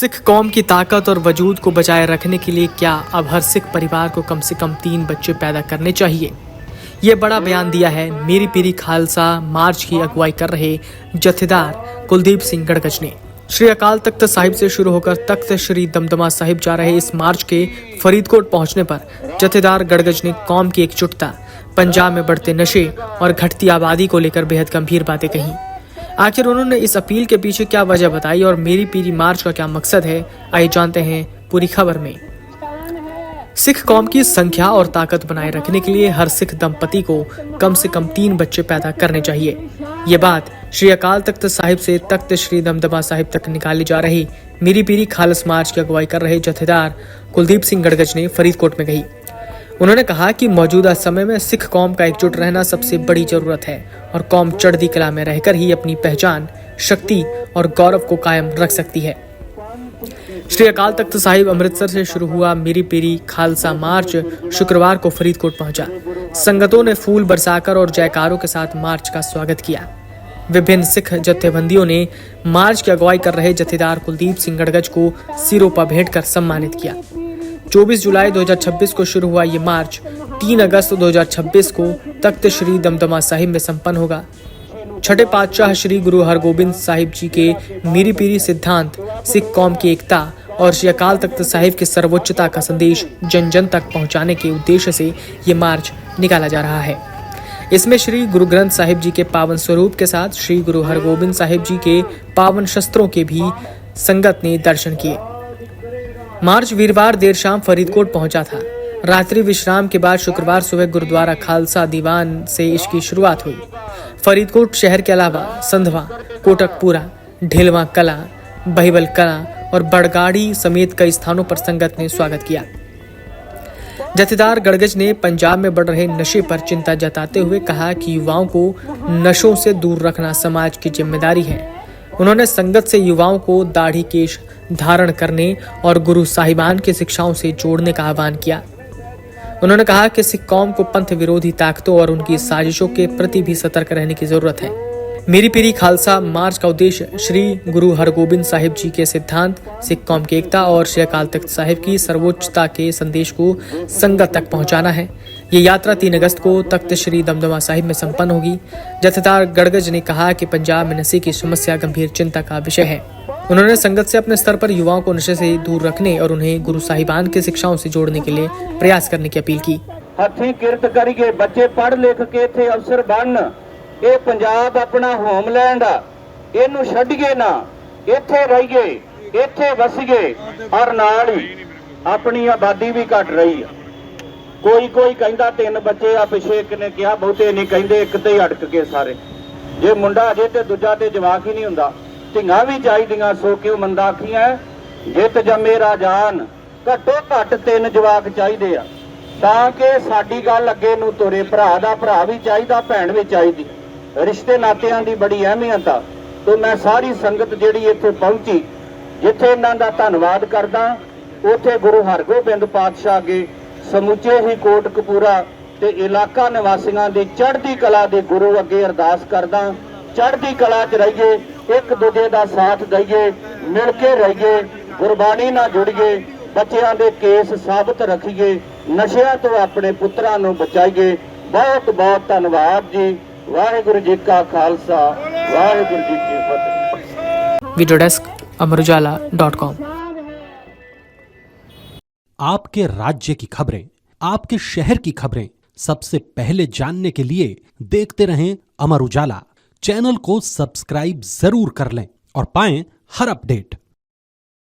सिख कौम की ताकत और वजूद को बचाए रखने के लिए क्या अब हर सिख परिवार को कम से कम 3 बच्चे पैदा करने चाहिए? ये बड़ा बयान दिया है मीरी पीरी खालसा मार्च की अगुवाई कर रहे जथेदार कुलदीप सिंह गड़गज ने। श्री अकाल तख्त साहिब से शुरू होकर तख्त श्री दमदमा साहिब जा रहे इस मार्च के फरीदकोट पहुंचने पर जथेदार गड़गज ने कौम की एकजुटता, पंजाब में बढ़ते नशे और घटती आबादी को लेकर बेहद गंभीर बातें कही। आखिर उन्होंने इस अपील के पीछे क्या वजह बताई और मीरी पीरी मार्च का क्या मकसद है, आइए जानते हैं पूरी खबर में। सिख कौम की संख्या और ताकत बनाए रखने के लिए हर सिख दंपति को कम से कम 3 बच्चे पैदा करने चाहिए। ये बात श्री अकाल तख्त साहिब से तख्त श्री दमदमा साहिब तक निकाली जा रही मीरी पीरी खालस मार्च की अगुवाई कर रहे जथेदार कुलदीप सिंह गड़गज ने फरीदकोट में कही। उन्होंने कहा कि मौजूदा समय में सिख कौम का एकजुट रहना सबसे बड़ी जरूरत है और कौम चढ़ती कला में रहकर ही अपनी पहचान, शक्ति और गौरव को कायम रख सकती है। श्री अकाल तख्त साहिब अमृतसर से शुरू हुआ मीरी पीरी खालसा मार्च शुक्रवार को फरीदकोट पहुंचा। संगतों ने फूल बरसाकर और जयकारों के साथ मार्च का स्वागत किया। विभिन्न सिख जत्थेबंदियों ने मार्च की अगुवाई कर रहे जथेदार कुलदीप सिंह गड़गज को सिरोपा भेंट कर सम्मानित किया। 24 जुलाई 2026 को शुरू हुआ ये मार्च 3 अगस्त 2026 को तख्त श्री दमदमा साहिब में संपन्न होगा। छठे पातशाह श्री गुरु हरगोबिंद साहिब जी के मीरी पीरी सिद्धांत, सिख कौम की एकता और श्री अकाल तख्त साहिब की सर्वोच्चता का संदेश जन जन तक पहुंचाने के उद्देश्य से ये मार्च निकाला जा रहा है। इसमें श्री गुरु ग्रंथ साहिब जी के पावन स्वरूप के साथ श्री गुरु हरगोबिंद साहिब जी के पावन शस्त्रों के भी संगत ने दर्शन किए। मार्च वीरवार देर शाम फरीदकोट पहुंचा था। रात्रि विश्राम के बाद शुक्रवार सुबह गुरुद्वारा खालसा दीवान से इसकी शुरुआत हुई। फरीदकोट शहर के अलावा संधवा, कोटकपुरा, ढिलवा कला, बहिबल कला और बड़गाड़ी समेत कई स्थानों पर संगत ने स्वागत किया। जथेदार गड़गज ने पंजाब में बढ़ रहे नशे पर चिंता जताते हुए कहा कि युवाओं को नशों से दूर रखना समाज की जिम्मेदारी है। उन्होंने संगत से युवाओं को दाढ़ी केश धारण करने और गुरु साहिबान की शिक्षाओं से जोड़ने का आह्वान किया। उन्होंने कहा कि सिख कौम को पंथ विरोधी ताकतों और उनकी साजिशों के प्रति भी सतर्क रहने की जरूरत है। मीरी पीरी खालसा मार्च का उद्देश्य श्री गुरु हरगोबिंद साहिब जी के सिद्धांत, सिख कौम की एकता और श्री अकाल तख्त साहिब की सर्वोच्चता के संदेश को संगत तक पहुंचाना है। ये यात्रा 3 अगस्त को तख्त श्री दमदमा साहिब में संपन्न होगी। जथेदार गड़गज ने कहा कि पंजाब में नशे की समस्या गंभीर चिंता का विषय है। उन्होंने संगत से अपने स्तर पर युवाओं को नशे से दूर रखने और उन्हें गुरु साहिबान की शिक्षाओं से जोड़ने के लिए प्रयास करने की अपील की। हथी किरत करिए, बच्चे पढ़ लिख के इत्थे अफसर बनन। ये पंजाब अपना होमलैंड आ, इनू छड्डिए ना, इत्थे रहिए, इत्थे वसीए और नाल ही अपनी आबादी भी घट रही है। कोई कहंदा 3 बच्चे आ, पिछे एक ने कहा बहुते नहीं कहंदे, एक ते ही अटक के सारे। जे मुंडा अजे ते दूजा ते जवाक ही नहीं हुंदा, धिंगां भी चाहीदियां। सो क्यों मंदा आखियां जित जमे राजान, घट्टो घट 3 जवाक चाहीदे आ तां कि साडी गल अगे नूं तुरे। भरा दा भरा भी चाहीदा, भैण भी चाहीदी, रिश्ते नातियां दी बड़ी अहमियत आ। तो मैं सारी संगत जिहड़ी इत्थे पहुंची, जिथे इन्हां दा धन्नवाद करदा, उत्थे गुरु हरगोबिंद पातशाह अगे समूचे ही कोटकपूरा ते इलाका निवासियों दी चढ़दी कला दे गुरु अगे अरदास करदा। चढ़दी कला च रहिए, एक दूजे दा साथ दईए, मिल के रहिए, गुरबाणी नाल जुड़िए, बच्चियां दे केस साबित रखिए, नशियां तो अपने पुत्रां नूं बचाइए। बहुत बहुत धन्नवाद जी। वाहिगुरु जी का खालसा, वाहिगुरु जी की फतेह। Video desk अमरुजाला.com। आपके राज्य की खबरें, आपके शहर की खबरें सबसे पहले जानने के लिए देखते रहें अमर उजाला। चैनल को सब्सक्राइब जरूर कर लें और पाएं हर अपडेट।